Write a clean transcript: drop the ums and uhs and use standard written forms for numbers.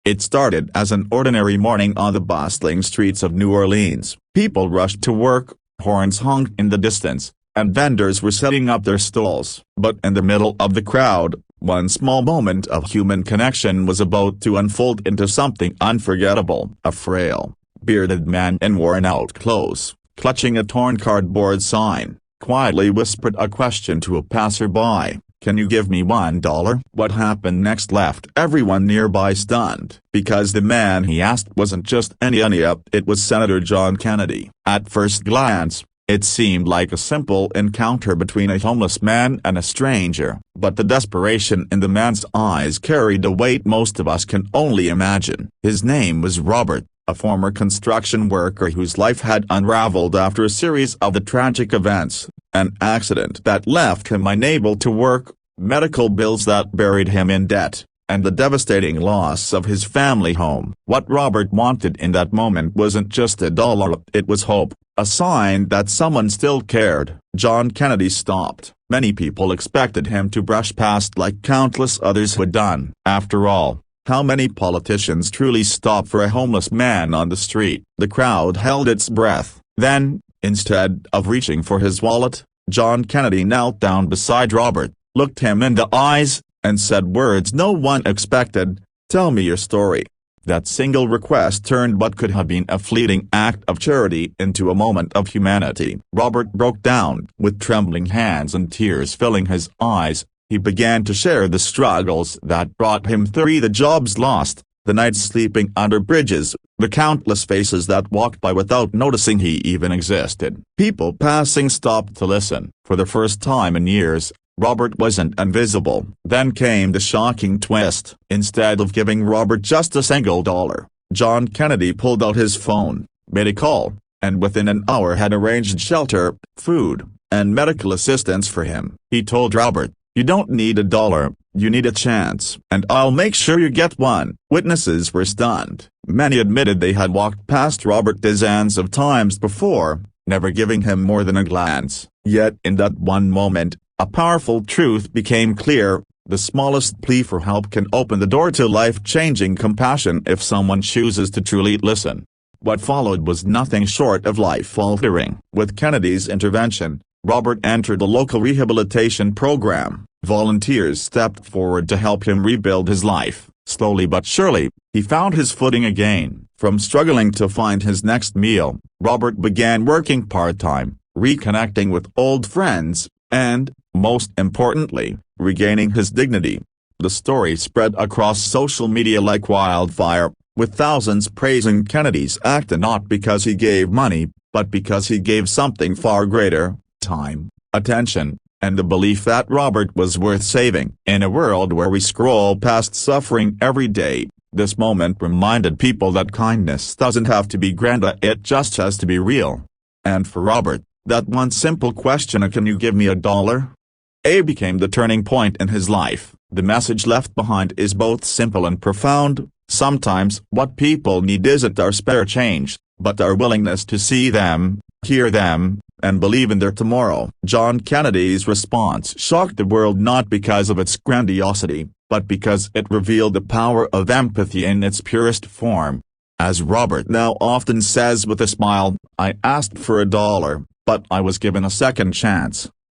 It started as an ordinary morning on the bustling streets of New Orleans. People rushed to work, horns honked in the distance, and vendors were setting up their stalls. But in the middle of the crowd, one small moment of human connection was about to unfold into something unforgettable. A frail, bearded man in worn-out clothes, clutching a torn cardboard sign, quietly whispered a question to a passerby. "Can you give me $1?" What happened next left everyone nearby stunned, because the man he asked wasn't just any it was Senator John Kennedy. At first glance, it seemed like a simple encounter between a homeless man and a stranger, but the desperation in the man's eyes carried a weight most of us can only imagine. His name was Robert, a former construction worker whose life had unraveled after a series of the tragic events: an accident that left him unable to work, medical bills that buried him in debt, and the devastating loss of his family home. What Robert wanted in that moment wasn't just $1, it was hope, a sign that someone still cared. John Kennedy stopped. Many people expected him to brush past like countless others had done. After all, how many politicians truly stop for a homeless man on the street? The crowd held its breath. Then, instead of reaching for his wallet, John Kennedy knelt down beside Robert, looked him in the eyes, and said words no one expected, "Tell me your story." That single request turned what could have been a fleeting act of charity into a moment of humanity. Robert broke down. With trembling hands and tears filling his eyes, he began to share the struggles that brought him through: the jobs lost, the nights sleeping under bridges, the countless faces that walked by without noticing he even existed. People passing stopped to listen. For the first time in years, Robert wasn't invisible. Then came the shocking twist. Instead of giving Robert just a single dollar, John Kennedy pulled out his phone, made a call, and within an hour had arranged shelter, food, and medical assistance for him. He told Robert, "You don't need $1, you need a chance, and I'll make sure you get one." Witnesses were stunned. Many admitted they had walked past Robert dozens of times before, never giving him more than a glance. Yet in that one moment, a powerful truth became clear: the smallest plea for help can open the door to life-changing compassion if someone chooses to truly listen. What followed was nothing short of life-altering. With Kennedy's intervention, Robert entered a local rehabilitation program. Volunteers stepped forward to help him rebuild his life. Slowly but surely, he found his footing again. From struggling to find his next meal, Robert began working part-time, reconnecting with old friends, and, most importantly, regaining his dignity. The story spread across social media like wildfire, with thousands praising Kennedy's act, not because he gave money, but because he gave something far greater: time, attention, and the belief that Robert was worth saving. In a world where we scroll past suffering every day, this moment reminded people that kindness doesn't have to be grand, it just has to be real. And for Robert, that one simple question, "Can you give me $1?" became the turning point in his life. The message left behind is both simple and profound. Sometimes what people need isn't our spare change, but our willingness to see them, hear them, and believe in their tomorrow. John Kennedy's response shocked the world, not because of its grandiosity, but because it revealed the power of empathy in its purest form. As Robert now often says with a smile, "I asked for $1, but I was given a second chance."